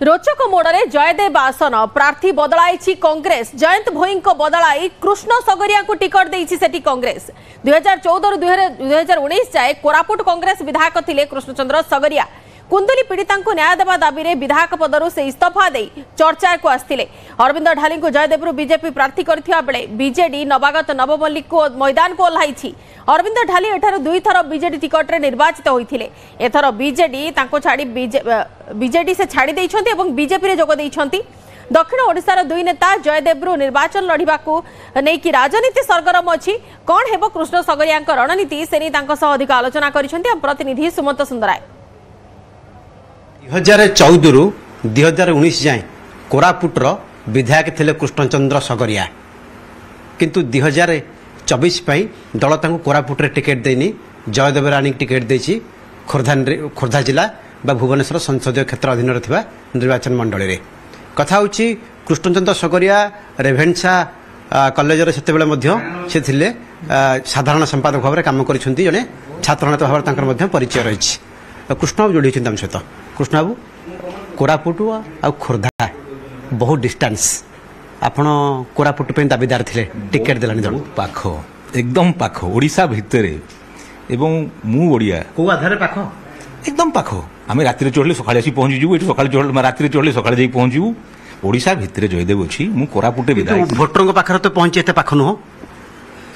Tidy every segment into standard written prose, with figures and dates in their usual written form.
रोचक मोड़े जयदेव आसन प्रार्थी बदलाई कांग्रेस जयंत भोई को बदलाई कृष्ण सगरिया को टिकट देछि सेठी कांग्रेस 2014 2019 जाए कोरापुट कांग्रेस विधायक थिले कृष्णचंद्र सगरिया कुंदली पीड़िता को न्याय देवा दाबी में विधायक पदर से इस्तीफा दे चर्चा को आसते अरविंद ढाली को जयदेव बीजेपी प्रार्थी करथिबा बेले बीजेडी नवागत नवमल्लिक को मैदान को ओह्लाई अरविंद ढाली एठार दुई थर बीजेडी टिकट रे निर्वाचित होइथिले एथर बीजेडी तांको छाड़ी बीजेडी से छाड़ी देइछन्ती एवं बीजेपी रे जोग देइछन्ती दक्षिण ओडिशार दुई नेता जयदेव निर्वाचन लड़िबा को नै कि राजनीति सरगरम अछि कोन हेबो कृष्ण सगरिया रणनीति से नै तांको सह अधिक आलोचना करिसन्ती प्रतिनिधि सुमंत सुंदराय 2014 रु 2019 जाए कोरापुटर विधायक थिले कृष्णचंद्र सगरिया किंतु 2024 पाई दल तांको कोरापुट रे टिकेट देनी जयदेव रानी टिकेट देछि खोर्धा जिला बा भुवनेश्वर संसदीय क्षेत्र अधीन थिबा निर्वाचन मंडली रे कथा होछि कृष्णचंद्र सगरिया रेभेन्सा कॉलेज रे सेते बेले मध्य से थिले साधारण संपादक भाव रे काम करिसंती जने छात्रनेता भाव तांकर मध्य परिचय रहिछि कृष्णबाबू जोड़ी चिंता सहित कृष्णबाबू कोरापुट आ खोर्धा बहुत डिस्टेंस आपण कोरापुट पे दाबीदार थे टिकेट देलानी दल पाख एकदम पाख ओडिशा भितरे एवं मु ओडिया को आधार पाख एकदम पाख आम राति चढ़ले सकाଳେ आसी पहुंची जीवु एठी सकाଳେ राति चढ़ले सकाଳେ जाई पहुंचीबू ओडिशा भितरे जयदेव अछि मु कोरापुट विधायक भोटर पाखर तो पहुंचे एते पाख नुह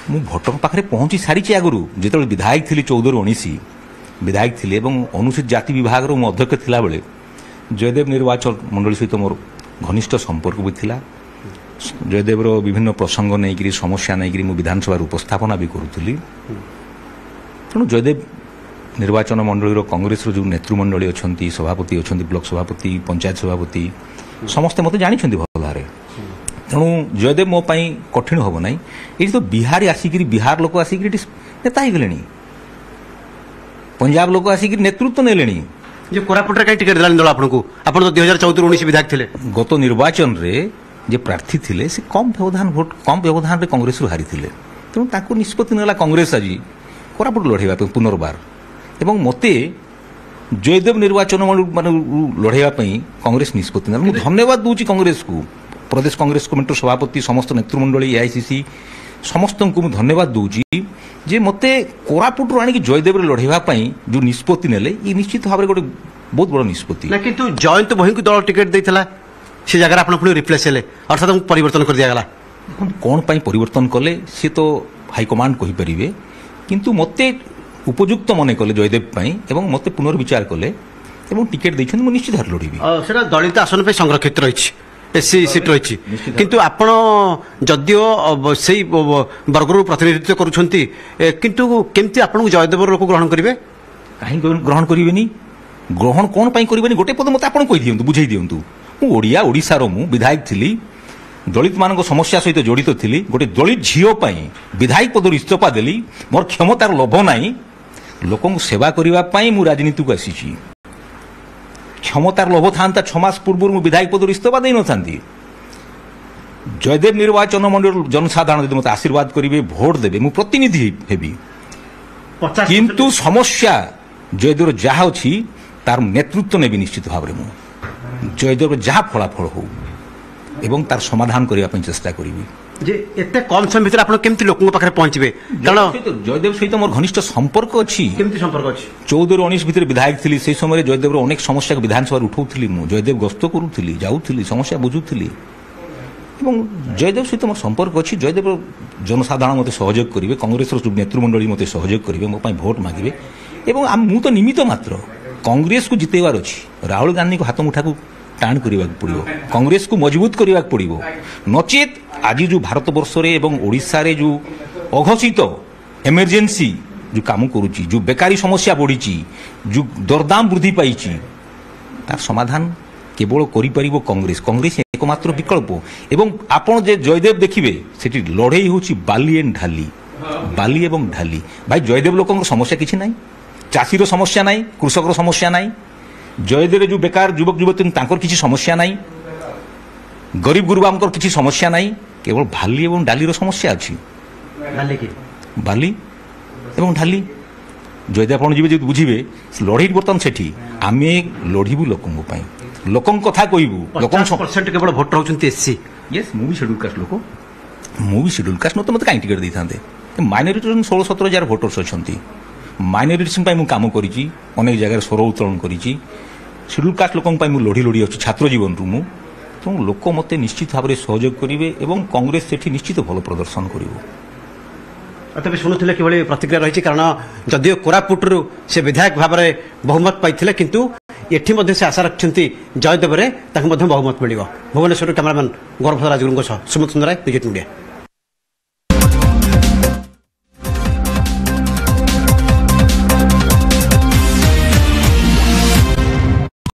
मु भोटर पाखरे पहुंची सारी आगुरु जेतबे विधायक थिली 14-19 विधायक थिले एवं अनुसूचित जाति विभाग रो अध्यक्ष थिला बेले जयदेव निर्वाचन मंडली सहित मोर घनिष्ठ संपर्क भी थिला जयदेव रो विभिन्न प्रसंग नहीं समस्या नहीं मु विधानसभा उपस्थापना भी करूली तेणु जयदेव निर्वाचन मंडली कांग्रेस रो जो नेतृमंडली अच्छा सभापति अच्छा ब्लॉक सभापति पंचायत सभापति समस्ते मत जानी भल भाव तेणु जयदेव मो कठिन हम ना ये तो बिहार आसिक बिहार लोक आसिक नेता हो पंजाब लोक आसिक नेतृत्व नेले जे कोरापुट रे काई टिकट दिलानी दल आपन को आपन तो 2014-19 विधायक थिले गत निर्वाचन रे जे प्रार्थी थिले से कम व्यवधान रे कांग्रेस रु हारी थिले तेणु ताको निष्पत्ति नेला कांग्रेस आज कोरापुट लढेबा पे पुनर्बार एवं मते जयदेव निर्वाचन माने लढेबा पे कांग्रेस निष्पत्ति नेला मु धन्यवाद दूची कांग्रेस को प्रदेश कांग्रेस कमिटी सभापति समस्त नेतृमंडली एआईसीसी समस्त को मु धन्यवाद दूची जे मते कोरापुट रो आनी जयदेव लढेबा पई जो निष्पत्ति नेले ई निश्चित भाबरे गोटे बहुत बड़ निष्पत्ति ना किंतु जयंत भोई को दल टिकट देइथला से जगह आपण पुणी रिप्लेस हेले अर्थात परिवर्तन कर दिया गला कोन पई परिवर्तन कले से तो हाई कमांड कहि परिबे किंतु मते उपयुक्त मने कले जयदेव पई एवं मते पुनर्विचार कले एवं टिकट दैछन मु निश्चित भार लढिबी सेटा दलित आसन पे संरक्षित रहिछि एससी सीट रही किंतु आपण जदियो से वर्गर प्रतिनिधित्व करुछंती किंतु केमती आपण जयदेव लोक ग्रहण करिवे काहे ग्रहण करिवेनी ग्रहण कोन पई करिवेनी गोटे पद मते आपण कहि दियंतु बुझाई दियंतु मु ओडिया ओडिसा रो मु विधायक थिली दलित मानक समस्या सहित जड़ित थिली गोटे दलित झियो पई विधायक पद इस्तीफा देली मोर क्षमतार लोभ नाही लोकन सेवा करिवा पई मु राजनीति को आसीची क्षमतार लोभ था 6 मास पूर्व मु विधायक पद इस्तीफा दे न जयदेव निर्वाचन मंडल जनसाधारण मत आशीर्वाद करेंगे भोट देवे मु प्रतिनिधि हेबी किंतु समस्या जयदेव जहाँ अच्छी तार नेतृत्व नेबी निश्चित भाव में जयदेव जहाँ फलाफल हो एवं तार समाधान करने चेष्टा करी जे एते कम समय भीतर आपण केमती लोकन पाखरे पहुंचबे कारण जयदेव सहित मोर घनिष्ठ संपर्क अछि केमती संपर्क अछि 14-19 भीतर विधायक थिली से समय जयदेव रो अनेक समस्या को विधानसभा उठाउथिली मु जयदेव गस्त करूथिली जाउथिली समस्या बुझुथिली एवं जयदेव सहित मोर संपर्क अछि जयदेव जनसाधारण मते सहयोग करिवे कांग्रेस रो नेतृमंडली मते सहयोग करिवे मो पई वोट मागिवे एवं मु तो निमित्त मात्र कांग्रेस को जितेबार अछि राहुल गांधी को हाथ मुठा को टाण करने पड़ो कांग्रेस को मजबूत करने पड़ो नचेत आज जो भारत वर्ष एवं ओडिशा रे जो अघोषित इमरजेंसी जो काम करुच्ची जो बेकारी समस्या बढ़ी जो दरदाम वृद्धि पाई तार समाधान केवल करिपारिबो कांग्रेस कांग्रेस एकमात्र विकल्प एवं आपण जे जयदेव देखिबे सेठी लड़ाई होची बाली एंड ढाली बाली एवं ढाली भाई जयदेव लोकंर समस्या किछि नाही चाषीर समस्या नाही कृषकर समस्या नाही जयदेव जो बेकार युवक युवती तांकर किसी समस्या नाही गरीब गुरुबामकर किसी समस्या नाही केवल भाली एवं डाली समस्या अच्छी बाली एवं ढाली जयदेव आप बुझे लड़े बर्तमान से आम लड़ू लोकों ଲୋକଙ୍କ କଥା କହିବୁ ଲୋକଙ୍କ 50% କେବଳ ଭୋଟର ହେଉଛନ୍ତି ଏସସି। ୟେସ୍ ମୁଁ ବି ସେଡ୍ୟୁଲ୍ କାଷ୍ଟ ଲୋକ, ମୁଁ ବି ସେଡ୍ୟୁଲ୍ କାଷ୍ଟ ନହେଲେ ମୋତେ କାହିଁ ଟିକେଟ୍ ଦେଇଥାନ୍ତେ? ମାଇନରିଟିର 16-17 ହଜାର ଭୋଟର୍ସ ଅଛନ୍ତି। ମାଇନରିଟିସ୍ ପାଇଁ ମୁଁ କାମ କରିଛି, ଅନେକ ଜାଗାରେ ସ୍ୱର ଉତ୍ତୋଳନ କରିଛି। ସେଡ୍ୟୁଲ୍ କାଷ୍ଟ ଲୋକଙ୍କ ପାଇଁ ମୁଁ ଲଢ଼ି ଲଢ଼ି ଅଛି ଛାତ୍ର ଜୀବନରୁ ମୁଁ। ତେଣୁ ଲୋକ ମୋତେ ନିଶ୍ଚିତ ଭାବରେ ସହଯୋଗ କରିବେ ଏବଂ କଂଗ୍ରେସ ସେଠି ନିଶ୍ଚିତ ଭଲ ପ୍ରଦର୍ଶନ କରିବ। ତେବେ ଶୁଣୁଥିଲେ କିଭଳି ପ୍ରତିକ୍ରିୟା ରହିଛି, କାରଣ ଯଦିଓ କୋରାପୁଟରୁ ସେ ବିଧାୟକ ଭାବରେ ବହୁମତ ପାଇଥିଲେ କିନ୍ତୁ ଏଠି ମଧ୍ୟ ସେ ଆଶା ରଖିଛନ୍ତି ଜୟଦେବରେ ତାଙ୍କୁ ମଧ୍ୟ ବହୁମତ ମିଳିବ। ଭୁବନେଶ୍ୱରରୁ କ୍ୟାମେରାମ୍ୟାନ୍ ଗୌରବ ରାଜଗୁରୁଙ୍କ ସହ ସୁମନ୍ତ ସୁନ୍ଦରାୟ, ନିଜ ମିଡ଼ିଆ।